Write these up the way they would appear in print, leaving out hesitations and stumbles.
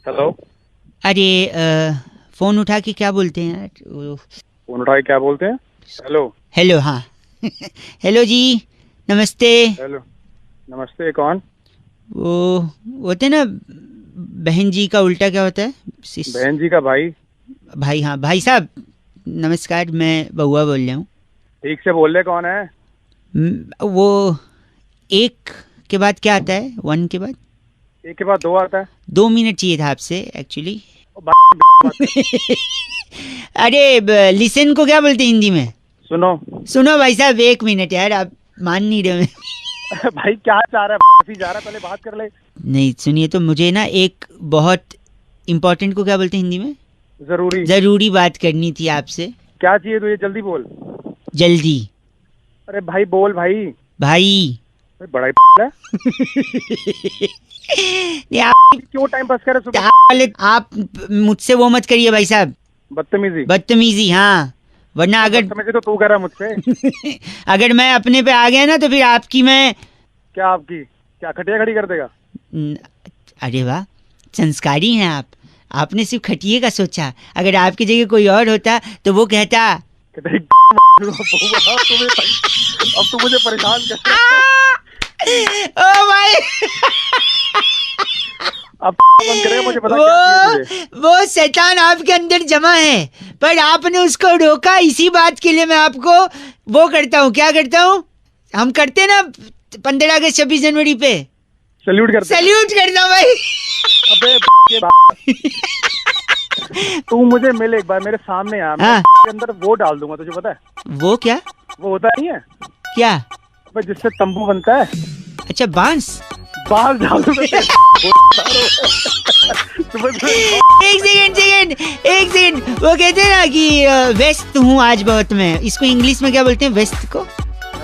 Hello. अरे phone उठा के क्या बोलते हैं यार फोन उठा के क्या बोलते हैं? हेलो। हेलो, हाँ। हेलो जी, नमस्ते। हेलो, नमस्ते। कौन? वो होते हैं ना, बहन जी का उल्टा क्या होता है? बहन जी का भाई। भाई, हाँ भाई साहब, नमस्कार। मैं बउआ बोल रहा हूँ। ठीक से बोल रहे, कौन है? वो एक के बाद क्या आता है? वन के बाद? एक के बाद दो आता है। 2 मिनट चाहिए था आपसे एक्चुअली। अरे लिसन को क्या बोलते हैं हिंदी में? सुनो। सुनो भाई साहब, 1 मिनट यार, आप मान नहीं रहे हो। भाई क्या चाह रहा है? जा रहा है, पहले बात कर ले। नहीं सुनिए, तो मुझे ना एक बहुत इम्पोर्टेंट को क्या बोलते हैं हिंदी में? जरूरी बात करनी थी आपसे। क्या चाहिए तुझे? जल्दी बोल। जल्दी। अरे भाई बोल भाई। भाई बड़ा ही है। नहीं, आप क्यों टाइम पास कर रहे हो? आप मुझसे वो मत करिए भाई साहब। बदतमीजी, हाँ। वरना अगर बदतमीजी तो तू कर रहा है मुझसे। अगर मैं अपने पे आ गया ना, तो फिर आपकी मैं क्या आपकी क्या खटिया खड़ी कर देगा? अरे वाह, संस्कारी हैं आप। आपने सिर्फ खटिए का सोचा। अगर आपकी जगह कोई और होता तो वो कहता अब तू मुझे परेशान कर। ओ भाई, अब बंद करे, मुझे पता क्या चाहिए तुझे। वो शैतान आपके अंदर जमा है, पर आपने उसको रोका। इसी बात के लिए मैं आपको वो करता हूँ। क्या करता हूँ? हम करते ना 15 अगस्त 26 जनवरी पे सल्यूट करता हूँ भाई। अबे तू मुझे मिल एक बार, मेरे सामने आ। मैं के अंदर वो डाल दूंगा, तुझे पता है? वो क्या? वो होता नहीं है क्या? जिससे तंबू बनता है। अच्छा, बांस डाल दूंगा। एक सेकंड। वो कहते हैं ना कि व्यस्त हूँ आज बहुत। मैं इसको इंग्लिश में क्या बोलते हैं? व्यस्त को?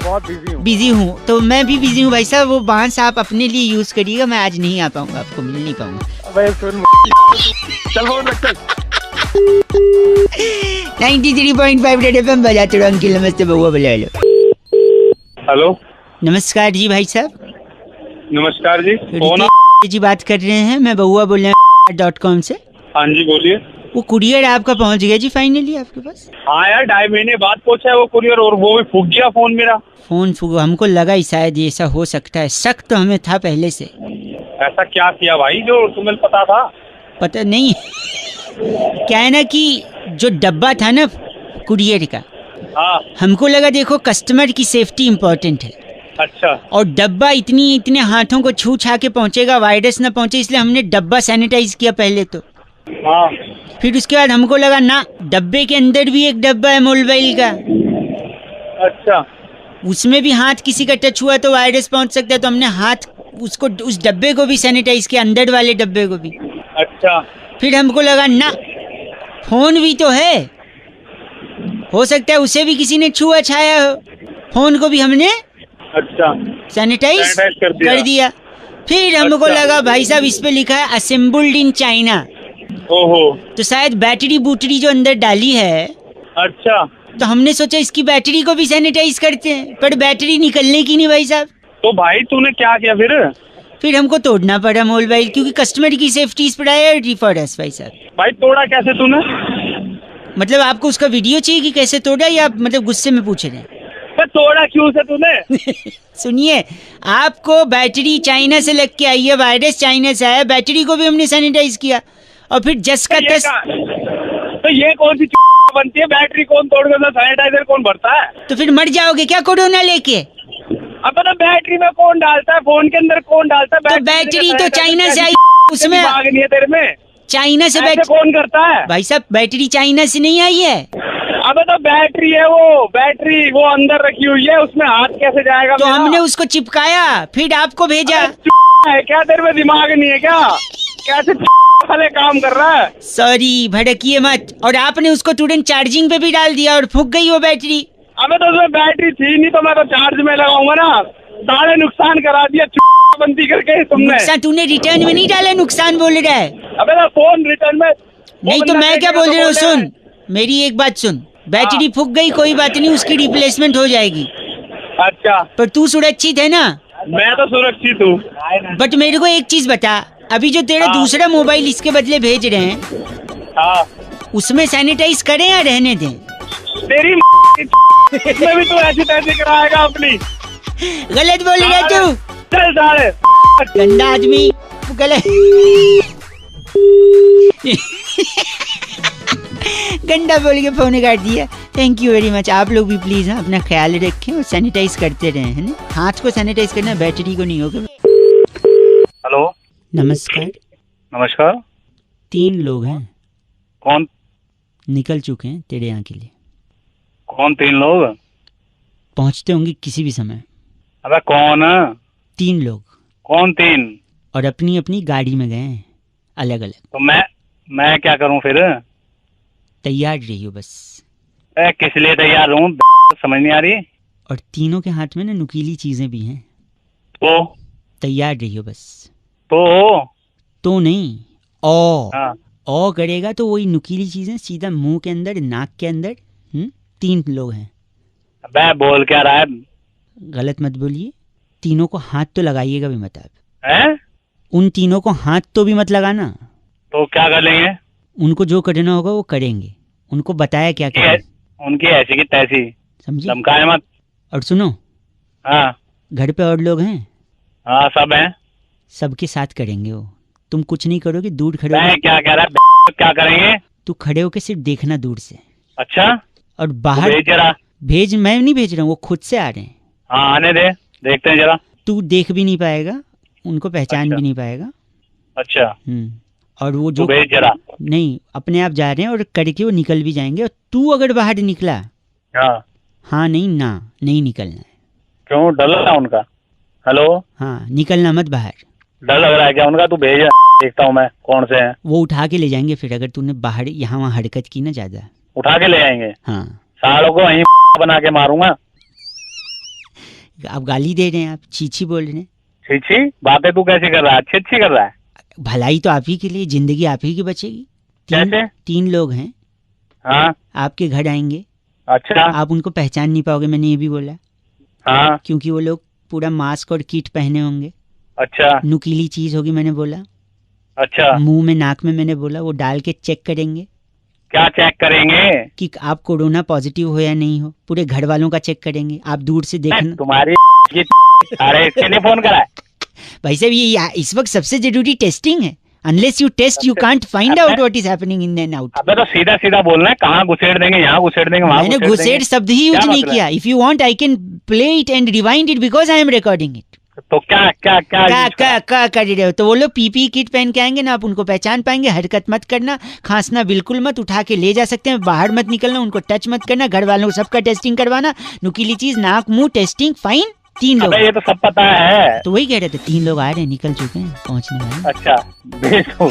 बहुत बिजी हूँ। तो मैं भी बिजी हूँ भाई साहब। वो बांस आप अपने लिए यूज करिएगा। मैं आज नहीं आ पाऊंगा, आपको मिल नहीं पाऊंगा। चल फोन रख, चल। 93.5 रेड एफएम बजाते रहो। अंकिल नमस्ते, बउआ बोले हेलो। हेलो, नमस्कार जी भाई साहब। नमस्कार जी। कौन जी बात कर रहे हैं? मैं बउआ बोल रहा हूँ .com से। हाँ जी, बोलिए। वो कुरियर आपका पहुंच गया जी फाइनली आपके पास? हाँ यार, 2.5 महीने बाद पहुंचा है वो कुरियर, और वो भी फूक गया फोन मेरा। फोन फूक? हमको लगा ही शायद ये ऐसा हो सकता है। शक तो हमें था पहले से। ऐसा क्या किया भाई जो तुम्हें पता था? पता नहीं। क्या है ना कि जो डब्बा था ना कुरियर का, हाँ, हमको लगा देखो कस्टमर की सेफ्टी इम्पोर्टेंट है। अच्छा। और डब्बा इतने हाथों को छू छा के पहुंचेगा, वायरस ना पहुंचे, इसलिए हमने डब्बा सैनिटाइज किया पहले तो। हाँ। फिर उसके बाद हमको लगा ना, डब्बे के अंदर भी एक डब्बा है मोबाइल का। अच्छा। उसमें भी हाथ किसी का टच हुआ तो वायरस पहुंच सकता है, तो हमने हाथ उसको उस डब्बे को भी सैनिटाइज किया, अंदर वाले डब्बे को भी। अच्छा। फिर हमको लगा ना, फोन भी तो है, हो सकता है उसे भी किसी ने छुआ छाया हो। फोन को भी हमने अच्छा सैनिटाइज कर दिया। फिर हमको लगा भाई साहब इस पे लिखा है असेंबल्ड इन चाइना। ओहो, तो शायद बैटरी बूटरी जो अंदर डाली है। अच्छा। तो हमने सोचा इसकी बैटरी को भी सैनिटाइज करते हैं, पर बैटरी निकलने की नहीं भाई साहब। तो भाई तूने क्या किया फिर हमको तोड़ना पड़ा मोबाइल, क्योंकि कस्टमर की safety is priority for us भाई साहब। भाई तोड़ा कैसे तूने? मतलब आपको उसका वीडियो चाहिए कि कैसे तोड़ा, या आप मतलब गुस्से में पूछ रहे हैं? तोड़ा क्यों से तूने? सुनिए, आपको बैटरी चाइना से लग के आई है, वायरस चाइना से आया, बैटरी को भी हमने सैनिटाइज किया। और फिर जस का तस। तो ये कौन सी बनती है? बैटरी कौन तोड़कर सैनिटाइजर कौन भरता है? तो फिर मर जाओगे क्या कोरोना लेके? अब तो बैटरी में कौन डालता है? फोन के अंदर कौन डालता है? तो बैटरी तो चाइना से आई, उसमें भाग नहीं है तेरे में। चाइना से बैटरी कौन करता है? भाई साहब, बैटरी चाइना से नहीं आई है। अब तो बैटरी है, वो बैटरी वो अंदर रखी हुई है, उसमें हाथ कैसे जाएगा? तो हमने उसको चिपकाया, फिर आपको भेजा। है क्या तेरे में दिमाग नहीं है क्या? कैसे वाले काम कर रहा है? सॉरी, भड़किए मत। और आपने उसको तुरंत चार्जिंग पे भी डाल दिया और फूक गई वो बैटरी। अबे तो उसमें बैटरी थी नहीं, तो मैं तो चार्ज में लगाऊंगा ना। सारे नुकसान करा दिया बंदी करके तुमने। नुकसान तूने रिटर्न में नहीं डाला, नुकसान बोल रहा है। अबे तो फोन रिटर्न में नहीं, तो मैं क्या बोल रहा हूँ? सुन मेरी एक बात सुन, बैटरी फूक गई कोई बात नहीं, उसकी रिप्लेसमेंट हो जाएगी। अच्छा, पर तू सुरक्षित है ना? मैं तो सुरक्षित हूँ। बट मेरे को एक चीज बता, अभी जो तेरा हाँ। दूसरा मोबाइल इसके बदले भेज रहे हैं, हाँ उसमें सैनिटाइज करें या रहने दें? तेरी इसमें भी तू ऐसी तैसी कराएगा अपनी। गलत बोल रहा तू, चल साले गंदा आदमी, गलत। गंदा बोल के फोन काट दिया। Thank you very much. आप लोग भी प्लीज अपना ख्याल रखें और सैनिटाइज करते रहें, है ना? हाथ को सैनिटाइज करना, बैटरी को नहीं होगा। हेलो नमस्कार। नमस्कार। 3 लोग हैं, कौन निकल चुके हैं तेरे यहाँ के लिए। कौन 3 लोग? पहुँचते होंगे किसी भी समय। अबे कौन? 3 लोग कौन 3? और अपनी अपनी गाड़ी में गए हैं, अलग अलग। तो मैं क्या करूं फिर? तैयार रहियो बस। किस लिए तैयार हूँ? समझ नहीं आ रही। और तीनों के हाथ में ना नुकीली चीजें भी हैं, तो तैयार रहियो बस। तो नहीं, ओ हाँ। ओ करेगा तो वही नुकीली चीजें सीधा मुंह के अंदर, नाक के अंदर। 3 लोग हैं। अबे बोल क्या रहा है? गलत मत बोलिए। तीनों को हाथ तो लगाइएगा भी मत आप। हैं? उन तीनों को हाथ तो भी मत लगाना। तो क्या कर लेंगे? उनको जो करना होगा वो करेंगे। उनको बताया क्या करें, उनकी ऐसी की तैसी, समझे? धमकाए मत। और सुनो, हाँ घर पे और लोग हैं, हाँ सब हैं। सबके साथ करेंगे वो। तुम कुछ नहीं करोगे, दूर खड़े मैं हो। क्या कह रहा है? क्या करेंगे? तू खड़े होके सिर्फ देखना दूर से। अच्छा और तो बाहर भेज जरा। भेज, मैं नहीं भेज रहा हूँ, वो खुद से आ रहे हैं। हाँ आने दे, देखते हैं जरा। तू देख भी नहीं पाएगा, उनको पहचान अच्छा। भी नहीं पाएगा। अच्छा और वो तू जो भेज जरा। नहीं, अपने आप जा रहे हैं और करके वो निकल भी जाएंगे। और तू अगर बाहर निकला, हाँ हाँ नहीं ना, नहीं निकलना है। क्यों डर लग रहा है उनका? हेलो, हाँ, निकलना मत बाहर। डर लग रहा है क्या उनका? तू भेज, देखता हूँ मैं कौन से हैं। वो उठा के ले जाएंगे फिर, अगर तूने बाहर यहाँ वहाँ हरकत की ना ज्यादा। उठा के ले आएंगे? हाँ, सालों को वहीं बना के मारूंगा। आप गाली दे रहे हैं, आप चीची बोल रहे हैं। छी छी बातें तू कैसे कर रहा है? अच्छी अच्छी कर रहा है। भलाई तो आप ही के लिए, जिंदगी आप ही की बचेगी। कैसे? 3 लोग हैं, हाँ आपके घर आएंगे। अच्छा। आप उनको पहचान नहीं पाओगे, मैंने ये भी बोला, हाँ क्योंकि वो लोग पूरा मास्क और किट पहने होंगे। अच्छा नुकीली चीज होगी, मैंने बोला। अच्छा। मुंह में, नाक में, मैंने बोला। वो डाल के चेक करेंगे क्या चेक करेंगे? कि आप कोरोना पॉजिटिव हो या नहीं हो। पूरे घर वालों का चेक करेंगे। आप दूर से देखना। तुम्हारी अरे इसके लिए फोन करा है? भाई साहब, ये इस वक्त सबसे जरूरी टेस्टिंग है। Unless you test, you can't find out what is happening in and out. अबे तो सीधा सीधा बोलना है, कहाँ घुसेड़ देंगे, यहाँ घुसेड़ देंगे, वहाँ मैंने घुसेड़ घुसेड़ देंगे। शब्द ही यूज क्या नहीं मतलब किया। If you want I can play it and rewind it because I am recording it. तो क्या क्या क्या यूज करा? क्या कर रहे हो? तो वो लोग पीपी किट पहन के आएंगे ना, आप उनको पहचान पाएंगे। हरकत मत करना, खांसना बिल्कुल मत, उठा के ले जा सकते हैं। बाहर मत निकलना, उनको टच मत करना। घर वालों को सबका टेस्टिंग करवाना, नुकीली चीज, नाक मुंह टेस्टिंग, फाइन। 3 लोग। अबे ये तो सब पता है। तो वही कह रहे थे, 3 लोग आ रहे हैं, निकल चुके हैं, पहुंचने वाले। अच्छा भेज दो।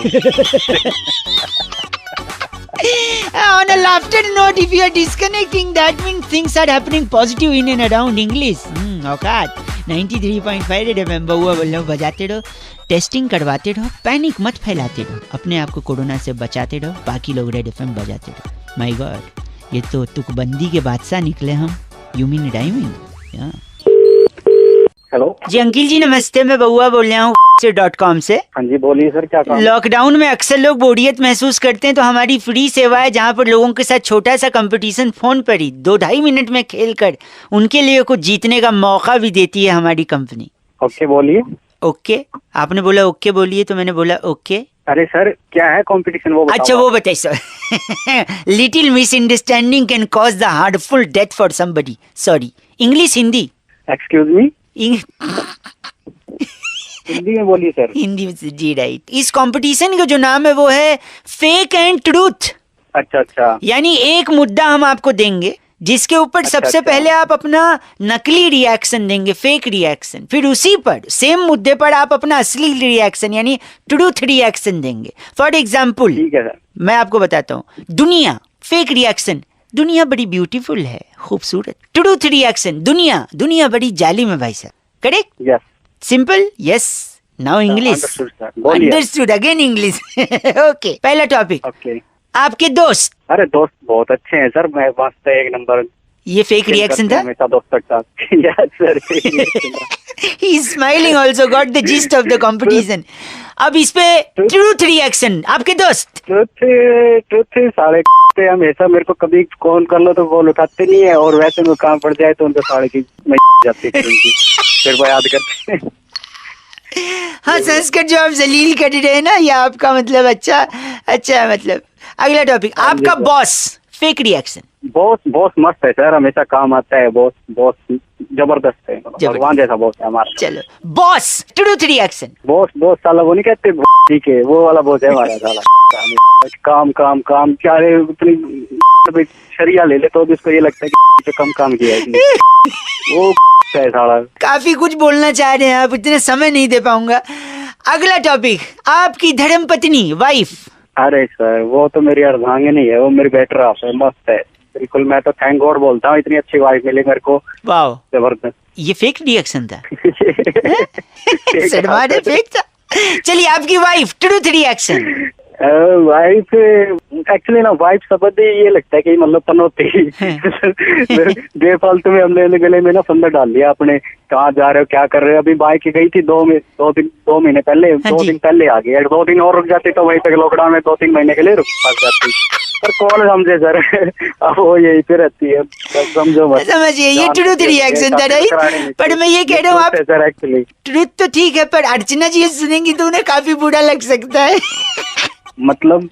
On a laughter note, if you are disconnecting, that means things are happening positive in and around English. औकात 93.5 रेड एफएम। बउआ बोल रहा हूँ, बजाते रहो, टेस्टिंग करवाते रहो, पैनिक मत फैलाते रहो, अपने आप को कोरोना से बचाते रहो, बाकी लोग रेड एफएम बजाते रहो। माय गॉड, ये तो तुकबंदी के बादशाह निकले हम। You mean rhyming? Hello ji uncle ji नमस्ते, मैं बउआ बोल रहा हूँ .com से। हाँ जी बोलिए सर, क्या काम? लॉकडाउन में अक्सर लोग बोरियत महसूस करते हैं, तो हमारी फ्री सेवा है जहाँ पर लोगों के साथ छोटा सा कंपटीशन फोन पर ही 2-2.5 मिनट में खेल कर उनके लिए कुछ जीतने का मौका भी देती है हमारी कंपनी। ओके बोलिए। ओके, आपने बोला ओके बोलिए, तो मैंने बोला ओके। अरे सर क्या है कंपटीशन, वो बताओ। अच्छा वो बताइए sir. Little misunderstanding can cause the heartful death for somebody. Sorry, English Hindi? Excuse me, Hindi में बोलिए सर। हिंदी में जी, राइट। इस कंपटीशन का जो नाम है वो है फेक एंड ट्रूथ। अच्छा अच्छा। यानी एक मुद्दा हम आपको देंगे जिसके ऊपर अच्छा, सबसे अच्छा। पहले आप अपना नकली रिएक्शन देंगे, फेक रिएक्शन। फिर उसी पर, सेम मुद्दे पर आप अपना असली रिएक्शन यानी ट्रूथ रिएक्शन देंगे। फॉर एग्जाम्पल, ठीक है सर। मैं आपको बताता हूँ, दुनिया, फेक रिएक्शन, दुनिया बड़ी ब्यूटीफुल है, खूबसूरत। ट्रूथ रिएक्शन, दुनिया बड़ी जालिम है भाई साहब। Correct? Yes. Simple? Yes. Now English. Understood, again English. Okay, पहला टॉपिक। ओके। आपके दोस्त। अरे दोस्त बहुत अच्छे हैं सर, मैं मस्त है, एक नंबर। ये फेक रिएक्शन था? हमेशा दोस्तों के साथ। Yes sir. He is smiling also, got the gist of the competition. अब इस पे ट्रूथ रिएक्शन आपके दोस्त। ट्रुथ साले पे हमेशा मेरे को कभी कॉल कर लो तो कॉल उठाते नहीं है, और वैसे में काम पड़ जाए तो उनका साले की जाती है फिर वो याद करते हैं। हाँ, संस्कृत जो आप जलील कर रहे हैं ना, ये आपका मतलब अच्छा है। मतलब अगला टॉपिक, आपका बॉस फेक रिएक्शन। बॉस मस्त है सर, हमेशा काम आता है। बॉस जबरदस्त है, भगवान जैसा बॉस है हमारा। चलो, बॉस ट्रूथ रिएक्शन। बॉस साला वो नहीं कहते ठीक है, वो वाला बॉस है हमारा साला। काम काम काम क्या रे, इतनी शरिया ले ले तो भी उसको ये लगता है कि कम काम किया है वो है साला। काफी कुछ बोलना चाह रहे हैं आप, इतने समय नहीं दे पाऊंगा। अगला टॉपिक, आपकी धर्म पत्नी वाइफ। अरे सर वो तो मेरी अर्धांगिनी है, वो मेरी बेटर हाफ है, मस्त है बिल्कुल। मैं तो थैंक गॉड बोलता हूँ, इतनी अच्छी वाइफ मिली मेरे को। वाह, जबरदस्त। ये फेक रिएक्शन था। शर्मा ने फेक था। चलिए, आपकी wife truth reaction. Wife actually ना, वाइफ शब्द ये लगता है कि मतलब पनौती बेफालतू में हमने गले में ना फंदा डाल लिया अपने। कहाँ जा रहे हो, क्या कर रहे हो? अभी बाइक गई थी 2 महीने पहले, 2 दिन पहले आ गई। 2 दिन और रुक जाती तो वहीं तक लॉकडाउन में 2-3 महीने के लिए रुक फंस जाती। पर कौन समझे सर, अब वो यही पे रहती है, समझो मत। समझिए, ये ट्रूथ रिएक्शन था राइट। पर मैं ये कह रहा हूँ, आप सर एक्चुअली ट्रूथ तो ठीक है, पर अर्चना जी सुनेंगी तो उन्हें काफी बुरा लग सकता है। मतलब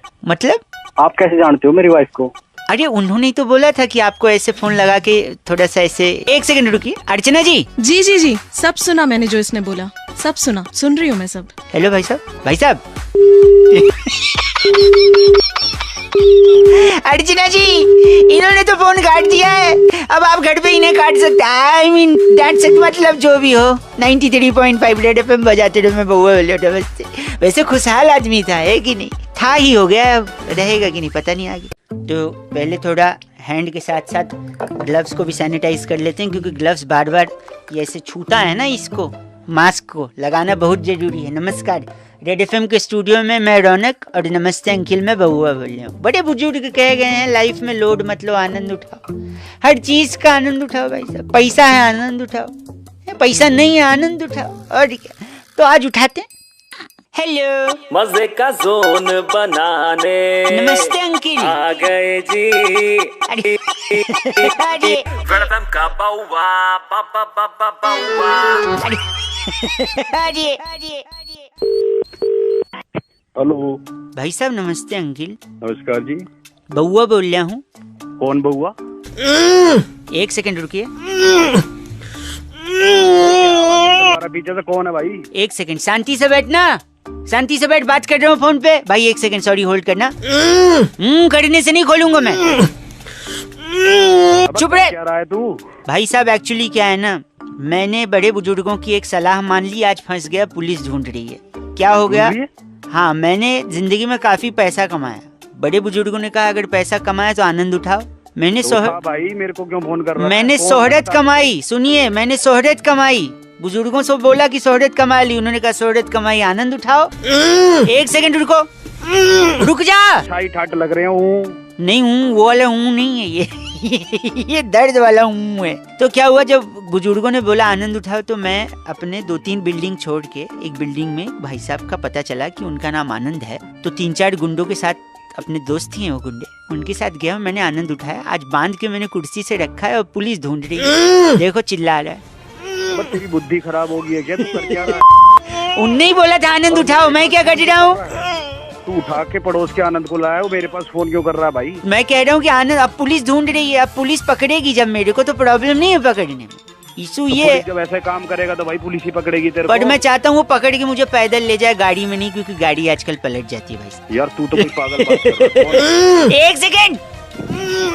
आप कैसे जानते हो मेरी वाइफ को? अरे उन्होंने तो बोला था कि आपको ऐसे फोन लगा के थोड़ा सा ऐसे। एक सेकंड रुकिए, अर्चना जी। जी सब सुना मैंने, जो इसने बोला सब सुना, सुन रही हूँ मैं सब। हेलो भाई साहब। अर्चना जी, इन्होंने तो फोन काट दिया है, अब आप घर पे इन्हें काट सकते हैं। आई मीन दैट्स इट, मतलब जो भी हो। 93.5 रेड एफएम बजाते रहो, मैं बउआ बोले। वैसे खुशहाल आदमी था, है कि नहीं? था ही, हो गया, रहेगा कि नहीं पता नहीं आगे। तो पहले थोड़ा हैंड के साथ साथ ग्लव्स को भी सैनिटाइज कर लेते हैं, क्योंकि ग्लव्स बार बार ये ऐसे छूता है ना, इसको मास्क को लगाना बहुत जरूरी है। नमस्कार, रेड एफएम के स्टूडियो में मैं रौनक, और नमस्ते अंकिल, मैं बउआ बोल रहा हूँ। बड़े बुजुर्ग कहे गए हैं, लाइफ में लोड मत लो, आनंद उठाओ, हर चीज का आनंद उठाओ भाई साहब। पैसा है, आनंद उठाओ, पैसा नहीं है, आनंद उठाओ। और क्या, तो आज उठाते हैं। हेलो, मजे का जोन बनाने नमस्ते अंकिल, आ गए जी। अरे वेलकम का बउआ, बउआ। अरे हेलो भाई साहब, नमस्ते अंकिल। नमस्कार जी, बउआ बोल रहा हूँ। कौन बउआ? एक सेकंड रुकिए। पीछे से कौन है भाई? एक सेकंड, शांति से बैठना, शांति से बैठ, बात कर रहा हूँ फोन पे। भाई एक सेकंड, सॉरी, होल्ड करना। करने से नहीं खोलूंगा मैं। चुप रहे। क्या रहा है तू? भाई साहब, एक्चुअली क्या है ना, मैंने बड़े बुजुर्गों की एक सलाह मान ली, आज फंस गया, पुलिस ढूंढ रही है। क्या हो गया? हाँ, मैंने जिंदगी में काफी पैसा कमाया। बड़े बुजुर्गों ने कहा अगर पैसा कमाया तो आनंद उठाओ। मैंने भाई मेरे को क्यों फोन कर रहा है? मैंने शोहरत कमाई, सुनिए, मैंने शोहरत कमाई। बुजुर्गों से बोला कि शोहरत कमा ली, उन्होंने कहा शोहरत कमाई, आनंद उठाओ। एक सेकंड रुको, रुक जा। ठाट लग रहे हूँ। नहीं हूँ, वो वाला हूँ नहीं है ये। ये दर्द वाला हूँ है। तो क्या हुआ, जब बुजुर्गों ने बोला आनंद उठाओ, तो मैं अपने 2-3 बिल्डिंग छोड़ के एक बिल्डिंग में भाई साहब का पता चला कि उनका नाम आनंद है। तो 3-4 गुंडों के साथ, अपने दोस्त ही हैं वो गुंडे, उनके साथ गया, मैंने आनंद उठाया। आज बांध के मैंने कुर्सी से रखा है और पुलिस ढूंढ रही है। देखो, चिल्ला रहा है। तेरी बुद्धि खराब हो गई है क्या? तू कर क्या रहा है? उनने ही बोला था आनंद उठाओ, मैं क्या कर रहा हूँ? तू उठा के पड़ोस के आनंद को लाया, वो मेरे पास फोन क्यों कर रहा है भाई? मैं कह रहा हूँ कि आनंद, अब पुलिस ढूंढ रही है, अब पुलिस पकड़ेगी। जब मेरे को तो प्रॉब्लम नहीं है पकड़ने में, इशू तो ये जब ऐसे काम करेगा तो भाई पुलिस ही पकड़ेगी तेरे पर को। मैं चाहता हूँ वो पकड़ के मुझे पैदल ले जाए, गाड़ी में नहीं, क्योंकि गाड़ी आजकल पलट जाती है भाई। यार तू तो कोई पागल बात कर रहा है। एक सेकंड,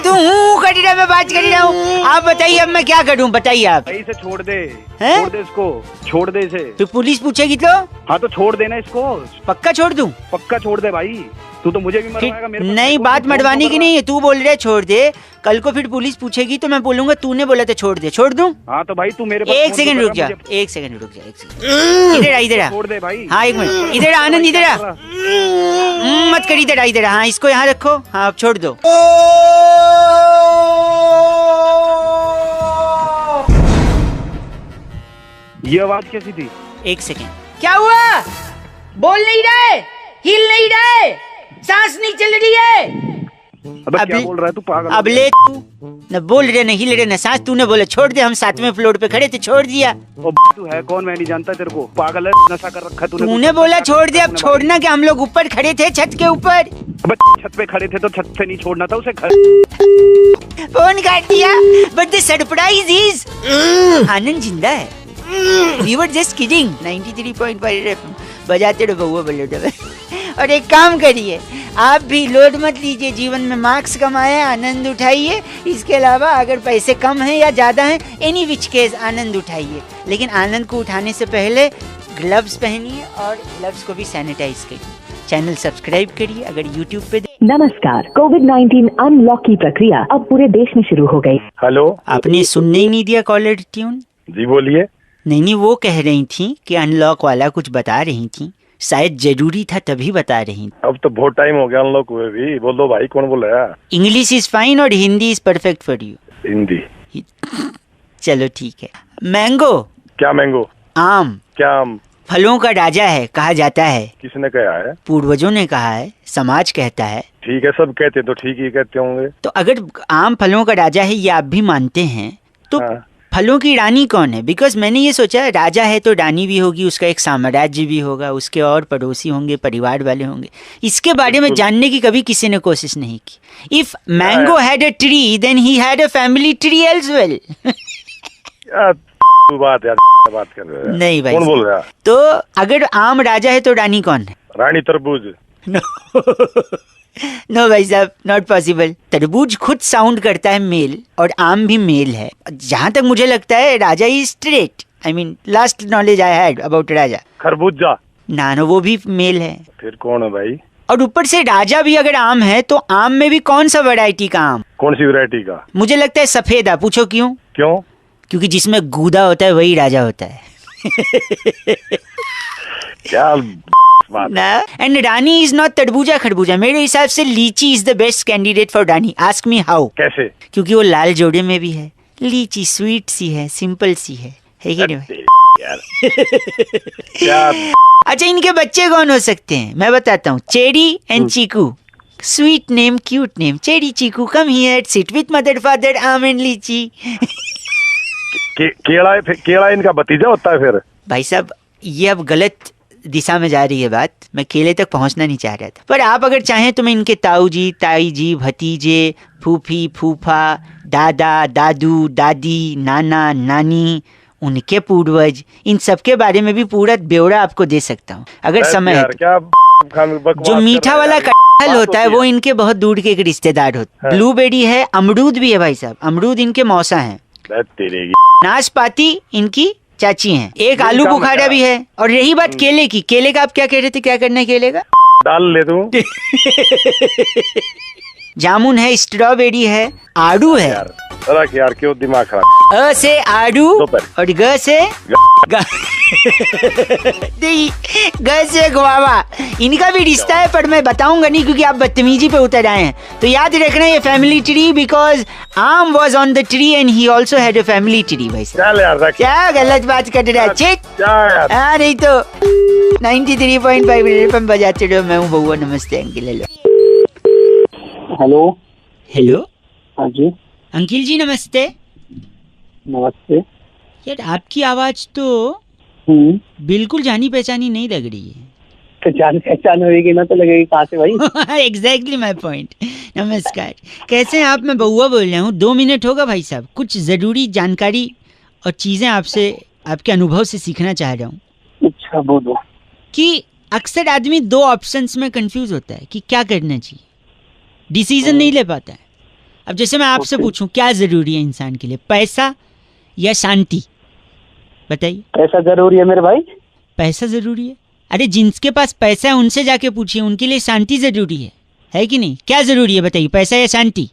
तू कर रहा, मैं बात कर रहा हूँ। आप बताइए अब मैं क्या करूँ, बताइए आप। भाई इसे छोड़ दे, हैं? छोड़ दे इसको, छोड़ दे इसे। तो पुलिस पूछेगी तो? हाँ तो छोड़ देना इसको। पक्का छोड़ दूं? पक्का छोड़ दे भाई, तू तो मुझे भी मरवाएगा। मेरे नहीं, बात मरवाने की नहीं है, तू बोल रहे छोड़ दे, कल को फिर पुलिस पूछेगी तो मैं बोलूंगा तूने बोला था छोड़ दे। छोड़ दूं? हाँ तो भाई तू मेरे पास एक सेकंड रुक जा, एक सेकंड रुक जा, एक सेकंड। इधर आ, इधर आ। छोड़ दे भाई। हाँ एक मिनट, इधर आ आनंद, इधर आ। मत कर, इधर आ, इधर आ। हाँ, इसको यहाँ रखो। हाँ, अब छोड़ दो। ये आवाज कैसी थी? एक सेकंड, क्या हुआ? बोल नहीं रहे, हिल नहीं रहे, सांस नहीं चल रही है। अबे क्या बोल रहा है तू पागल? अब ले तू न बोल रहे न हिल रहे न सांस, तूने बोला छोड़ दे, हम 7वें फ्लोर पे खड़े थे छोड़ दिया। तू है कौन? मैं नहीं जानता तेरे को, पागल है, नशा कर रखा तूने। तूने बोला छोड़ दे, अब छोड़ना क्या? हम लोग ऊपर खड़े थे छत के ऊपर। अबे छत पे खड़े थे तो छत से नहीं छोड़ना था उसे। फोन काट दिया, बट द सरप्राइज इज आनंद जिंदा है। We were just kidding. 93.5 बजाते रहो बउआ बल्ले। और एक काम करिए, आप भी लोड मत लीजिए, जीवन में मार्क्स कमाए, आनंद उठाइए। इसके अलावा अगर पैसे कम हैं या ज़्यादा हैं, एनी विच केस आनंद उठाइए, लेकिन आनंद को उठाने से पहले ग्लव्स पहनिए और ग्लव्स को भी सैनिटाइज करिए। चैनल सब्सक्राइब करिए अगर यूट्यूब पे। नमस्कार, कोविड-19 अनलॉक की प्रक्रिया अब पूरे देश में शुरू हो गई। हेलो, आपने सुनने ही नहीं दिया कॉलर ट्यून? जी बोलिए। नहीं, वो कह रही थी कि अनलॉक वाला कुछ बता रही थी, शायद जरूरी था तभी बता रही। अब तो बहुत टाइम हो गया अनलॉक हुए भी। बोलो भाई, कौन बोल रहा है? इंग्लिश इज फाइन और Hindi is perfect for you. Hindi. चलो ठीक है। मैंगो। क्या मैंगो? आम। क्या आम? फलों का राजा है कहा जाता है। किसने कहा है? पूर्वजों ने कहा है, समाज कहता है। ठीक है, सब कहते तो ठीक ही कहते होंगे। तो अगर आम फलों का राजा है ये आप भी मानते हैं, तो हाँ। फलों की रानी कौन है? बिकॉज मैंने ये सोचा राजा है तो रानी भी होगी, उसका एक साम्राज्य भी होगा, उसके और पड़ोसी होंगे, परिवार वाले होंगे। इसके बारे में जानने की कभी किसी ने कोशिश नहीं की। If mango had a tree then he had a family tree as well. बात यार बात कर रहे हैं। नहीं भाई, कौन बोल रहा है? तो अगर आम राजा है तो रानी कौन है? रानी तरबूज। नो भाई साहब, नॉट पॉसिबल। तरबूज खुद साउंड करता है मेल और आम भी मेल है। जहां तक मुझे लगता है Raja is straight. I mean last knowledge I had about Raja. खरबूजा। ना वो भी मेल है। फिर कौन है भाई? और ऊपर से राजा भी अगर आम है तो आम में भी कौन सा वैरायटी का आम? कौन सी वैरायटी का? मुझे लगता है सफेदा। पूछो क्यों? क्यों? क्योंकि जिसमें गूदा होता है वही राजा होता है। क्या बात? ना, एंड रानी इज नॉट तरबूजा खरबूजा। मेरे हिसाब से लीची is the best candidate for Rani. Ask me how. कैसे? क्योंकि वो लाल जोड़े में भी है। लीची स्वीट सी है, सिंपल सी है कि नहीं भाई? यार क्या? अच्छा, इनके बच्चे कौन हो सकते हैं मैं बताता हूँ। Cherry and Chiku. Sweet name, cute name. Cherry Chiku come here, sit with mother father, aam and litchi. केला इनका भतीजा होता है फिर? भाई साहब, ये अब गलत दिशा में जा रही है बात। मैं केले तक पहुंचना नहीं चाह रहा था, पर आप अगर चाहें तो मैं इनके ताऊ जी, ताई जी, भतीजे, फूफी, फूफा, दादा, दादू, दादी, नाना, नानी, उनके पूर्वज, इन सब के बारे में भी पूरा ब्यौरा आपको दे सकता हूँ अगर समय है तो। जो मीठा वाला कटहल होता है वो इनके बहुत दूर के एक रिश्तेदार होते हैं। ब्लूबेरी है, अमरूद भी है भाई साहब। अमरूद इनके मौसा हैं। नाशपाती इनकी चाची हैं। एक आलू बुखारा भी है। और रही बात केले की, केले का आप क्या कह रहे थे? क्या करना है केले का? डाल ले तू। जामुन है, स्ट्रॉबेरी है, आड़ू है। यार क्यों दिमाग खराब? अ से आड़ू और ग से ग से गुआवा। इनका भी रिश्ता है पर मैं बताऊंगा नहीं क्योंकि आप बदतमीजी पे उतर आए हैं। तो याद रखना ये फैमिली ट्री, बिकॉज आम was on the tree and he also had a family tree. भाई साहब क्या गलत बात कर रहा है? चेक नहीं तो 93.5 FM बजाते रहो। मैं हूँ बउआ। नमस्ते अंकिल। हेलो। हेलो। हाँ जी। अंकिल जी नमस्ते। नमस्ते। यार आपकी आवाज तो बिल्कुल जानी पहचानी नहीं लग रही है। तो जान पहचान होगी ना तो लगेगी कहाँ से भाई? Exactly my point. नमस्कार, कैसे हैं आप? मैं बउआ बोल रहा हूँ। 2 मिनट होगा भाई साहब? कुछ जरूरी जानकारी और चीजें आपसे, आपके अनुभव से सीखना चाह रहा हूँ। अच्छा बोलो। कि अक्सर आदमी 2 ऑप्शंस में कंफ्यूज होता है कि क्या करना चाहिए, डिसीजन नहीं ले पाता है। अब जैसे मैं आपसे पूछूं क्या जरूरी है इंसान के लिए, पैसा या शांति? बताइए। पैसा जरूरी है मेरे भाई। पैसा जरूरी है? अरे जिनके पास पैसा है उनसे जाके पूछिए, उनके लिए शांति जरूरी है कि नहीं? क्या जरूरी है बताइए, पैसा या शांति?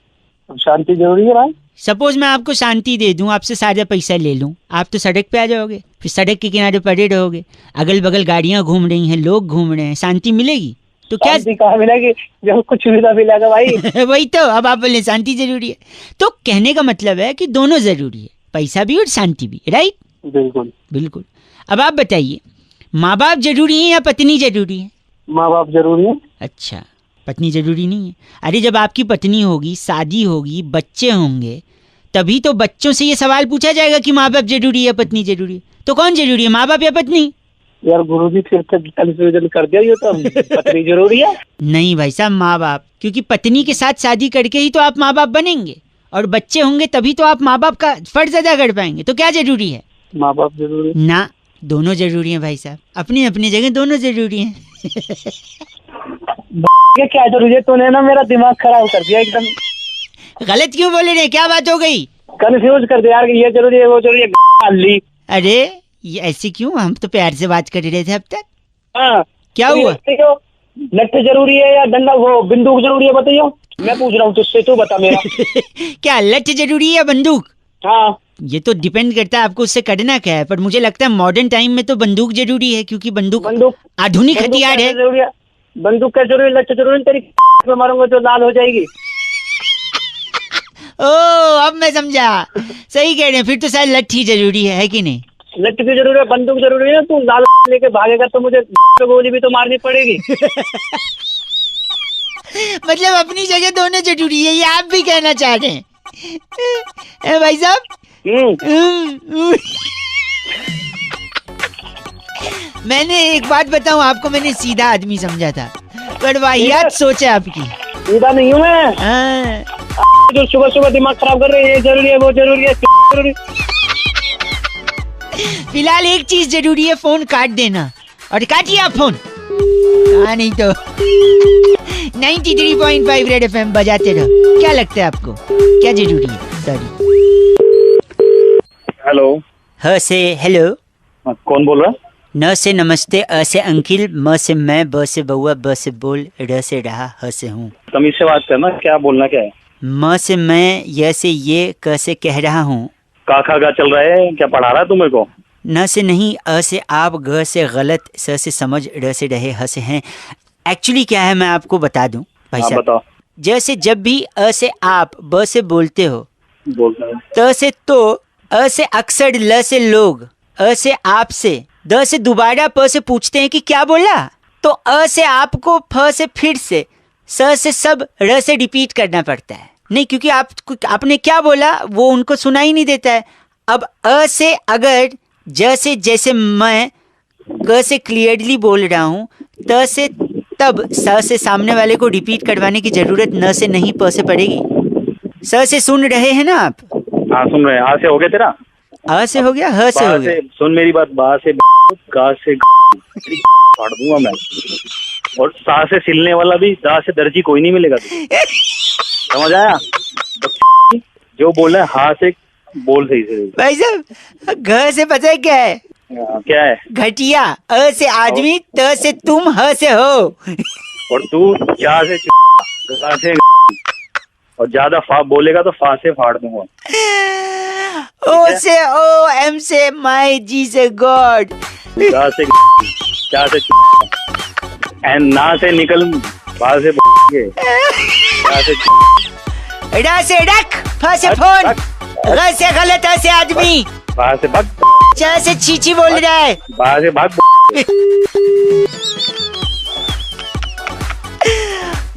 शांति जरूरी है भाई। सपोज मैं आपको शांति दे दूं, आपसे सारा पैसा ले लूं, आप तो सड़क पे आ जाओगे, फिर सड़क के किनारे पड़े रहोगे, अगल बगल गाड़ियां घूम रही हैं, लोग घूम रहे हैं, शांति मिलेगी? तो क्या कहाँ मिलेगी जब कुछ सुविधा मिलेगा भाई? वही तो, अब आप बोले शांति जरूरी है। तो कहने का मतलब है कि दोनों जरूरी है, पैसा भी और शांति भी। राइट? बिल्कुल बिल्कुल। अब आप बताइए, माँ बाप जरूरी है या पत्नी जरूरी है? माँ बाप जरूरी है। अच्छा, पत्नी जरूरी नहीं है। अरे जब आपकी पत्नी होगी, शादी होगी, बच्चे होंगे, तभी तो बच्चों से ये सवाल पूछा जाएगा कि माँ बाप जरूरी है, पत्नी जरूरी है। तो कौन जरूरी है, माँ बाप या पत्नी? यार गुरुजी फिर तो कंफ्यूजन कर दिया, ये तो पत्नी जरूरी है। नहीं भाई साहब, माँ बाप, क्योंकि पत्नी के साथ शादी करके ही तो आप माँ बाप बनेंगे, और बच्चे होंगे तभी तो आप माँ बाप का फर्ज अदा कर पाएंगे। तो क्या जरूरी है? माँ बाप जरूरी ना, दोनों जरूरी हैं भाई साहब, अपनी अपनी जगह दोनों जरूरी हैं। ये क्या जरूरी है? तूने ना मेरा दिमाग खराब कर दिया एकदम। गलत क्यों बोले रहे, क्या बात हो गई? कंफ्यूज कर दिया यार, ये जरूरी है वो जरूरी है। ली अरे ये ऐसे क्यों, हम तो प्यार से बात कर रहे थे अब तक। हाँ, क्या तो हुआ? लठ जरूरी है या डंडा वो बंदूक जरूरी है, बताइयो। मैं पूछ रहा हूँ तुझसे, तू बता मेरा। क्या लठ जरूरी है या बंदूक? हाँ, ये तो डिपेंड करता है आपको उससे करना क्या है, पर मुझे लगता है मॉडर्न टाइम में तो बंदूक जरूरी है, क्योंकि बंदूक आधुनिक हथियार है। जरूरी है। बंदूक का जरूरी, लठ जरूरी, तेरी पे मारूंगा तो लाल हो जाएगी। ओ अब मैं समझा, सही कह रहे हैं, फिर तो शायद लठ ही जरूरी है कि नहीं? लठ की जरूरी है, बंदूक जरूरी है। तू लाल लेके भागेगा तो मुझे गोली भी तो मारनी पड़ेगी। मतलब अपनी जगह दोनों जरूरी है, ये आप भी कहना चाह रहे हैं? भाई साहब, मैंने एक बात बताऊं आपको, मैंने सीधा आदमी समझा था, पर वाहियात सोच है आपकी। सीधा नहीं हूँ मैं। जो सुबह सुबह दिमाग खराब कर रहे हैं, ये जरूरी है वो जरूरी है जरूरी। फिलहाल एक चीज जरूरी है, फोन काट देना, और काटिए आप फोन। हाँ नहीं तो 93.5 रेड एफएम बजाते रहो। क्या लगता है आपको, क्या जरूरी है? सॉरी। हेलो। ह से हेलो। कौन बोल रहा है? न से नमस्ते, अ से अंकिल, म से मैं, ब से बउआ, ब से बोल, र से रहा, ह से हूँ। तमीज से बात करना, क्या बोलना क्या है? म से मैं, य से ये, क से कह रहा हूँ। का खा का चल रहा है, क्या पढ़ा रहा है तू मेरे को? न से नहीं, अ से आप, ग से गलत, स से समझ, र से रहे, ह से हैं। एक्चुअली क्या है मैं आपको बता दूं भाई साहब, बताओ। जैसे जब भी अ से आप, ब से बोलते हो, बोलता है। त से तो, अ से अक्सर, ल से लोग, अ से आप से, द से दोबारा प से पूछते हैं कि क्या बोला, तो अ से आपको, फ से फिर से, स से सब, र से रिपीट करना पड़ता है। नहीं, क्योंकि आपने क्या बोला वो उनको सुना ही नहीं देता है। अब अ से अगर, ज से जैसे मैं, क से क्लियरली बोल रहा हूँ, त से तब, स से सामने वाले को रिपीट करवाने की जरूरत न से नहीं प से पड़ेगी। स से सुन रहे हैं ना आप? हाँ सुन रहे हैं। आ से हो गया तेरा? आ से हो गया, ह से हो गया। सुन मेरी बात, बा से गा से फाड़ दूंगा मैं, और सा से सिलने वाला भी, दा से दर्जी कोई नहीं मिलेगा तुझे। समझ आया? जो बोल रहा है हा से बोल सही से। भाई साहब, घ से पता है क्या है? क्या है? घटिया। अ से आदमी, त से तुम, ह से हो। और तू क्या से गा से, और ज्यादा फा बोलेगा तो फा से फाड़ दूंगा। ओ से ओ, एम से माई, जी से गॉड, गा से क्या से एंड ना से निकल, बा से रा से रख, फ से फोन, ग से गलत, अ से आदमी, बा से भग, च से चीची बोल रहा है, बा से भाग।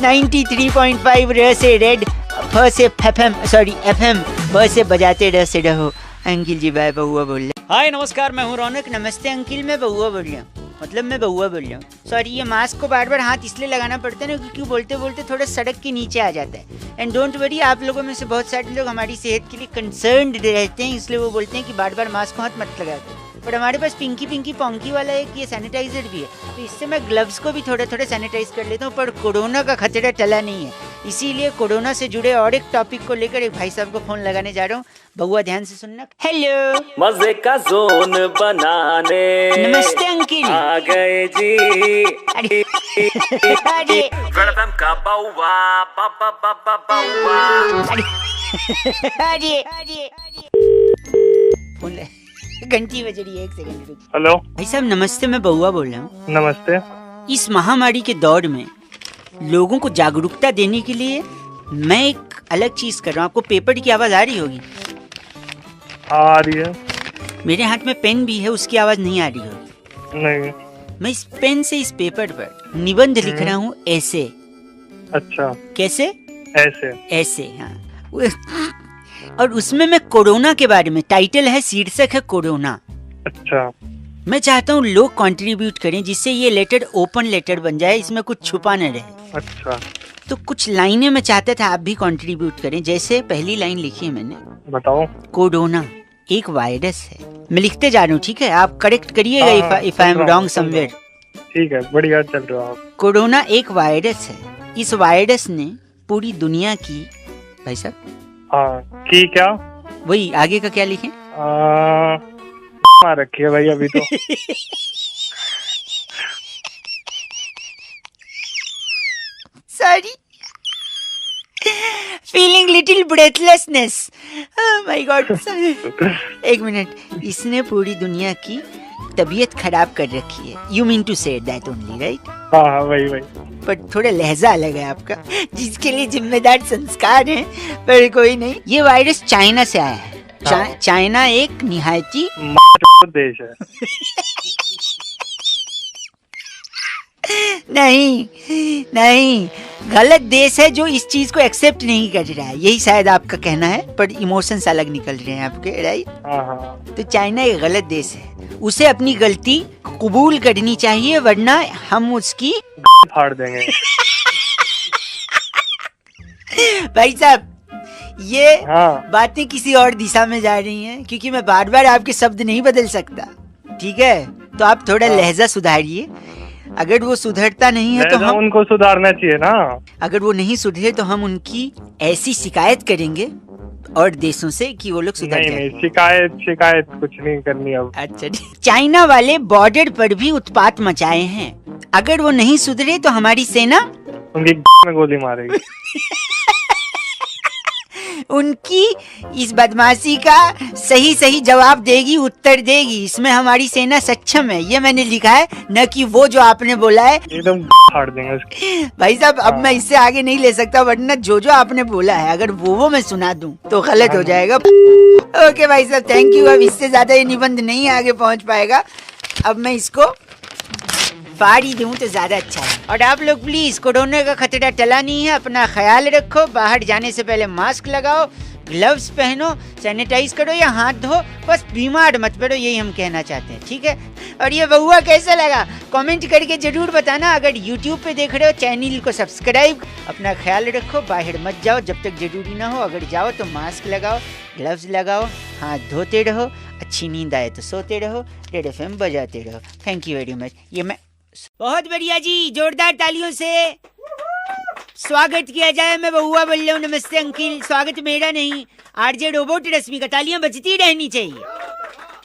93.5 र से रेड, फ से एफएम, सॉरी एफएम, ब से बजाते र से रहो। अंकिल जी बाय, बउआ बोल रहे। हाय नमस्कार, मैं हूँ रौनक। नमस्ते अंकिल, मैं बउआ बोल रहा हूँ, मतलब मैं बउआ बोल रहा हूँ। सॉरी, ये मास्क को बार बार हाथ इसलिए लगाना पड़ता है ना, क्योंकि बोलते बोलते थोड़ा सड़क के नीचे आ जाता है। एंड डोंट वरी, आप लोगों में से बहुत सारे लोग हमारी सेहत के लिए कंसर्न्ड रहते हैं, इसलिए वो बोलते हैं कि बार बार मास्क को हाथ मत लगा दो। बट हमारे पास पिंकी पोंकी वाला एक ये सैनिटाइजर भी है, तो इससे मैं ग्लव्स को भी थोड़ा थोड़ा सैनिटाइज कर लेता हूँ। पर कोरोना का खतरा टला नहीं है, इसीलिए कोरोना से जुड़े और एक टॉपिक को लेकर एक भाई साहब को फोन लगाने जा रहा हूँ। बउआ ध्यान से सुनना। हेलो, मजे का जोन बनाने नमस्ते अंकिल। आ गए जी। अरे अरे वेलकम का बउआ, बउआ। अरे अरे फोन घंटी बज रही है, एक सेकंड रुक। हेलो भाई साहब नमस्ते, मैं बउआ बोल रहा हूँ। नमस्ते। इस महामारी के दौर में लोगों को जागरूकता देने के लिए मैं एक अलग चीज कर रहा हूँ। आपको पेपर की आवाज आ रही होगी? आ रही है। मेरे हाथ में पेन भी है, उसकी आवाज नहीं आ रही होगी। नहीं। मैं इस पेन से इस पेपर पर निबंध लिख रहा हूँ ऐसे। अच्छा, कैसे? ऐसे। ऐसे, हाँ। और उसमें मैं कोरोना के बारे में, टाइटल है, शीर्षक है कोरोना। अच्छा, मैं चाहता हूँ लोग कंट्रीब्यूट करें जिससे ये लेटर ओपन लेटर बन जाए, इसमें कुछ छुपा न रहे। अच्छा, तो कुछ लाइनें मैं चाहता था आप भी कंट्रीब्यूट करें। जैसे पहली लाइन लिखी है मैंने, बताओ। कोरोना एक वायरस है। मैं लिखते जा रहा हूँ, ठीक है? आप करेक्ट करिएगा if I am wrong somewhere. ठीक है, बढ़िया चल रहा है आप। कोरोना एक वायरस है। इस वायरस ने पूरी दुनिया की, भाई साहब। हाँ, की क्या? वही आगे का क्या लिखें? रखी है भाई अभी तो। Sorry, feeling little breathlessness. My god. एक मिनट, इसने पूरी दुनिया की तबीयत खराब कर रखी है। You mean to say that only, right? हाँ, वही। पर थोड़ा लहजा अलग है आपका, जिसके लिए जिम्मेदार संस्कार है, पर कोई नहीं। ये वायरस चाइना से आया है। चाइना एक निहायती देश है। नहीं, गलत देश है जो इस चीज को एक्सेप्ट नहीं कर रहा है, यही शायद आपका कहना है। पर इमोशंस अलग निकल रहे हैं आपके, राइट? हाँ। तो चाइना एक गलत देश है, उसे अपनी गलती कबूल करनी चाहिए, वरना हम उसकी फाड़ देंगे। भाई साहब, ये हाँ। बातें किसी और दिशा में जा रही हैं, क्योंकि मैं बार बार आपके शब्द नहीं बदल सकता, ठीक है? तो आप थोड़ा लहजा सुधारिए। अगर वो सुधरता नहीं है तो हम उनको सुधारना चाहिए ना। अगर वो नहीं सुधरे तो हम उनकी ऐसी शिकायत करेंगे और देशों से कि वो लोग सुधर जाए। नहीं, शिकायत कुछ नहीं करनी अब। अच्छा, चाइना वाले बॉर्डर पर भी उत्पात मचाए हैं। अगर वो नहीं सुधरे तो हमारी सेना उनकी में गोली मारेगी। उनकी इस बदमाशी का सही जवाब देगी, उत्तर देगी। इसमें हमारी सेना सक्षम है, ये मैंने लिखा है, न कि वो जो आपने बोला है। एकदम फाड़ देंगे उसकी। भाई साहब, अब मैं इससे आगे नहीं ले सकता, वरना जो आपने बोला है अगर वो मैं सुना दूं तो गलत हो जाएगा। ओके भाई साहब, थैंक यू। अब इससे ज्यादा ये निबंध नहीं आगे पहुंच पाएगा। अब मैं इसको फाड़ ही दूं तो ज्यादा अच्छा है। और आप लोग प्लीज, कोरोना का खतरा टला नहीं है, अपना ख्याल रखो। बाहर जाने से पहले मास्क लगाओ, ग्लव्स पहनो, सैनिटाइज करो या हाथ धो, बस बीमार मत पड़ो, यही हम कहना चाहते हैं, ठीक है? और ये बहुआ कैसा लगा कमेंट करके जरूर बताना। अगर यूट्यूब पे देख रहे हो, चैनल को सब्सक्राइब। अपना ख्याल रखो, बाहर मत जाओ जब तक जरूरी ना हो। अगर जाओ तो मास्क लगाओ, ग्लव्स लगाओ, हाथ धोते रहो, अच्छी नींद आए तो सोते रहो, रेड एफएम बजाते रहो। Thank you very much. ये मैं बहुत बढ़िया जी, जोरदार तालियों से स्वागत किया जाए। मैं बहुआ बोल रहा हूँ। नमस्ते अंकिल। स्वागत मेरा नहीं, आरजे रोबोट रश्मि का। तालियां बजती रहनी चाहिए।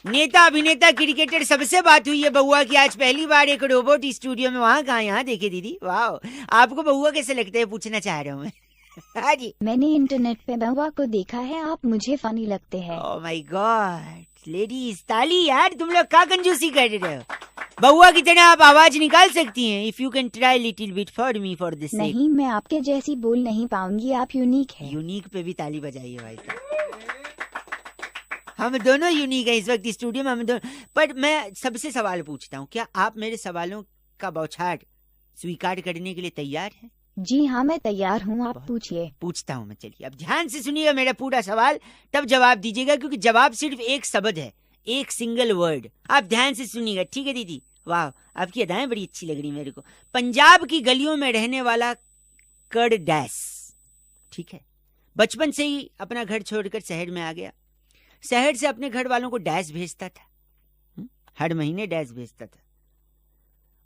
नेता, अभिनेता, क्रिकेटर, सबसे बात हुई है बहुआ की। आज पहली बार एक रोबोट स्टूडियो में। वहाँ कहाँ, यहाँ देखे दीदी। वाह, आपको बहुआ कैसे लगता है पूछना चाह रहा हूँ मैं। हाँ जी, मैंने इंटरनेट पे बहुआ को देखा है, आप मुझे फनी लगते हैं। ओह माय गॉड, लेडीज ताली यार, तुम लोग क्या कंजूसी कर रहे हो? बहुआ की तरह आप आवाज निकाल सकती हैं। If you can try little bit for me for this. नहीं, मैं आपके जैसी बोल नहीं पाऊंगी, आप यूनिक है। यूनिक पे भी ताली बजाइए भाई साहब। हम दोनों यूनिक है इस वक्त स्टूडियो में, हम दोनों। पर मैं सबसे सवाल पूछता हूँ, क्या आप मेरे सवालों का बौछार स्वीकार करने के लिए तैयार हैं? जी हाँ, मैं तैयार हूँ, आप पूछिए। पूछता हूँ मैं, चलिए। अब ध्यान से सुनिएगा मेरा पूरा सवाल, तब जवाब दीजिएगा, क्योंकि जवाब सिर्फ एक शब्द है, एक सिंगल वर्ड। आप ध्यान से सुनिएगा, ठीक है दीदी? वाह, आपकी अदाएं बड़ी अच्छी लग रही मेरे को। पंजाब की गलियों में रहने वाला कर डैश, ठीक है, बचपन से ही अपना घर छोड़कर शहर में आ गया। शहर से अपने घर वालों को डैश भेजता था, हर महीने डैश भेजता था।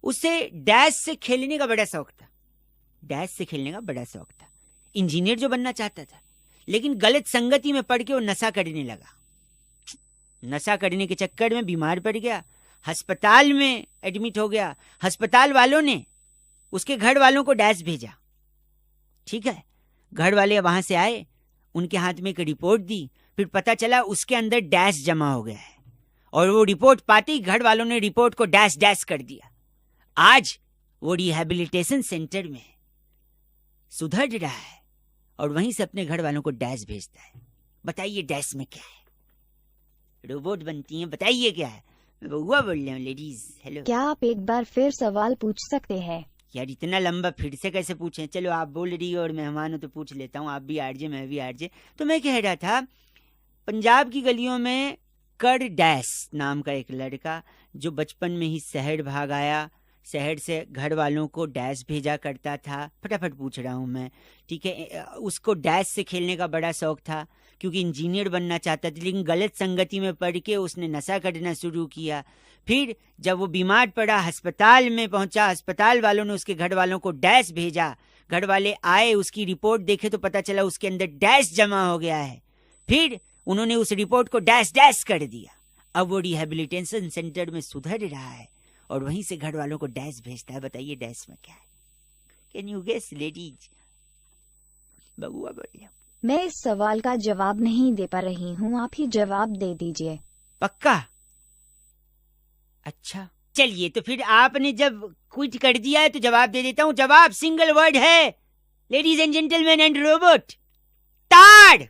उसे डैश से खेलने का बड़ा शौक था, डैश से खेलने का बड़ा शौक था। इंजीनियर जो बनना चाहता था, लेकिन गलत संगति में पड़ के वो नशा करने लगा। नशा करने के चक्कर में बीमार पड़ गया, अस्पताल में एडमिट हो गया। अस्पताल वालों ने उसके घर वालों को डैश भेजा, ठीक है? घर वाले वहां से आए, उनके हाथ में एक रिपोर्ट दी, फिर पता चला उसके अंदर डैश जमा हो गया है। और वो रिपोर्ट पाते ही घर वालों ने रिपोर्ट को डैश डैश कर दिया। आज वो रिहैबिलिटेशन सेंटर में सुधर रहा है और वहीं से अपने घर वालों को डैश भेजता है। बताइए डैश में क्या है? रोबोट बनती हैं, बताइए क्या है? मैं बउआ बोल रहा हूँ लेडीज। हेलो क्या आप एक बार फिर सवाल पूछ सकते हैं? यार इतना लंबा फिर से कैसे पूछें? चलो आप बोल रही हो और मेहमान हो तो पूछ लेता हूँ। आप भी आरजे मैं भी आरजे। तो मैं कह रहा था पंजाब की गलियों में कड़ डैश नाम का एक लड़का जो बचपन में ही शहर भाग आया, शहर से घर वालों को डैश भेजा करता था। फटाफट पूछ रहा हूँ मैं, ठीक है। उसको डैश से खेलने का बड़ा शौक था क्योंकि इंजीनियर बनना चाहता था, लेकिन गलत संगति में पड़ के उसने नशा करना शुरू किया। फिर जब वो बीमार पड़ा, अस्पताल में पहुंचा, अस्पताल वालों ने उसके घर वालों को डैश भेजा। घर वाले आए, उसकी रिपोर्ट देखे तो पता चला उसके अंदर डैश जमा हो गया है। फिर उन्होंने उस रिपोर्ट को डैश डैश कर दिया। अब वो रिहेबिलिटेशन सेंटर में सुधर रहा है और वहीं से घर वालों को डैश भेजता है। बताइए डैश में क्या है? Can you guess ladies? बबुआ बोलिए। मैं इस सवाल का जवाब नहीं दे पा रही हूँ, आप ही जवाब दे दीजिए। पक्का? अच्छा चलिए, तो फिर आपने जब क्विट कर दिया है तो जवाब दे देता हूँ। जवाब सिंगल वर्ड है ladies and gentleman and robot, ताड़।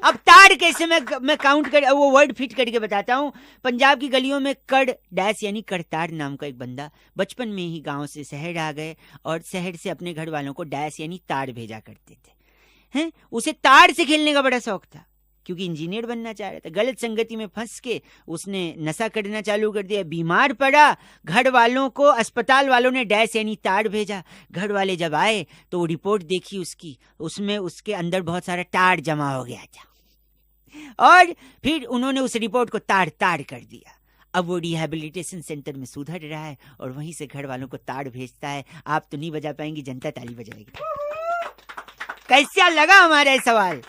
अब ताड़ कैसे मैं काउंट कर वो वर्ड फिट करके बताता हूँ। पंजाब की गलियों में कड़ डैश यानी करताड़ नाम का एक बंदा बचपन में ही गांव से शहर आ गए और शहर से अपने घर वालों को डैश यानी ताड़ भेजा करते थे। हैं, उसे ताड़ से खेलने का बड़ा शौक था क्योंकि इंजीनियर बनना चाह रहा था। गलत संगति में फंस के उसने नशा करना चालू कर दिया, बीमार पड़ा, घर वालों को अस्पताल वालों ने डैश यानी ताड़ भेजा। घर वाले जब आए तो वो रिपोर्ट देखी उसकी, उसमें उसके अंदर बहुत सारा ताड़ जमा हो गया था और फिर उन्होंने उस रिपोर्ट को ताड़ ताड़ कर दिया। अब वो रिहेबिलिटेशन सेंटर में सुधर रहा है और वहीं से घर वालों को ताड़ भेजता है। आप तो नहीं बजा पाएंगी, जनता ताली बजाएगी। कैसा लगा हमारा सवाल?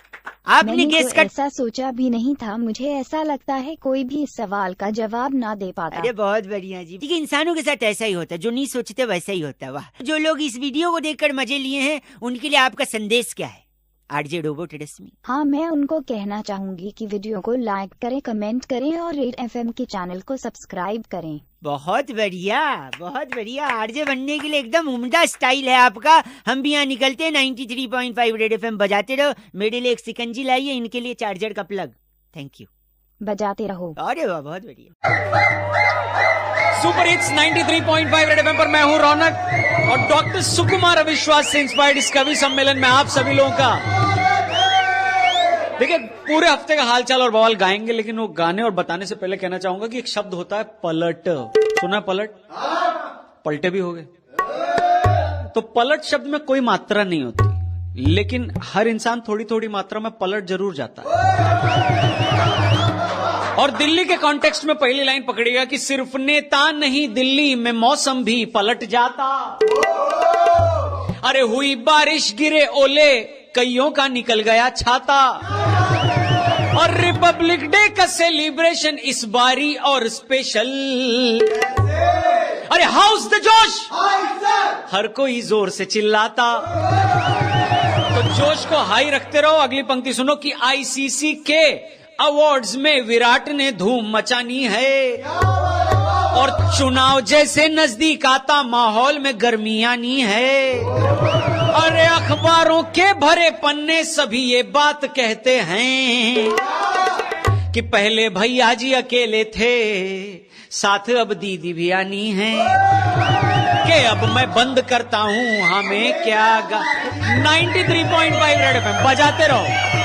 आपने गेस कर ऐसा सोचा भी नहीं था। मुझे ऐसा लगता है कोई भी इस सवाल का जवाब ना दे पाता। अरे बहुत बढ़िया जी। ठीक है, इंसानों के साथ ऐसा ही होता है, जो नहीं सोचते वैसा ही होता है। वाह। जो लोग इस वीडियो को देखकर मजे लिए हैं उनके लिए आपका संदेश क्या है? आरजे रोबोट रश्मि। हाँ, मैं उनको कहना चाहूंगी कि वीडियो को लाइक करें, कमेंट करें और रेड एफएम के चैनल को सब्सक्राइब करें। बहुत बढ़िया, बहुत बढ़िया। आरजे बनने के लिए एकदम उम्दा स्टाइल है आपका। हम भी यहाँ निकलते हैं 93.5 रेड एफएम बजाते रहो। मेरे लिए एक सिकंजी लाइए, इनके लिए चार्जर का प्लग। Thank you. बजाते रहो। अरे वाह, बहुत बढ़िया। सुपर हिट्स 93.5 रेड एफएम पर मैं हूं रौनक और डॉक्टर सुकुमार अविश्वास से इंस्पायर्ड इस कवि सम्मेलन में आप सभी लोगों का देखिए पूरे हफ्ते का हालचाल और बवाल गाएंगे, लेकिन वो गाने और बताने से पहले कहना चाहूंगा कि एक शब्द होता है पलट। सुना पलट? पलटे भी हो गए। तो पलट शब्द में कोई मात्रा नहीं होती, लेकिन हर इंसान थोड़ी थोड़ी मात्रा में पलट जरूर जाता है। और दिल्ली के कॉन्टेक्स्ट में पहली लाइन पकड़िएगा कि सिर्फ नेता नहीं, दिल्ली में मौसम भी पलट जाता। अरे हुई बारिश, गिरे ओले, कईयों का निकल गया छाता। और रिपब्लिक डे का सेलिब्रेशन इस बारी और स्पेशल। अरे हाउस द जोश, हर कोई जोर से चिल्लाता। तो जोश को हाई रखते रहो। अगली पंक्ति सुनो कि आईसीसी के अवार्ड्स में विराट ने धूम मचानी है और चुनाव जैसे नजदीक आता माहौल में गर्मी आनी है। अरे अखबारों के भरे पन्ने सभी ये बात कहते हैं कि पहले भैया जी अकेले थे, साथ अब दीदी भी आनी है। कि अब मैं बंद करता हूं, हमें क्या 93.5 रेड एफएम बजाते रहो।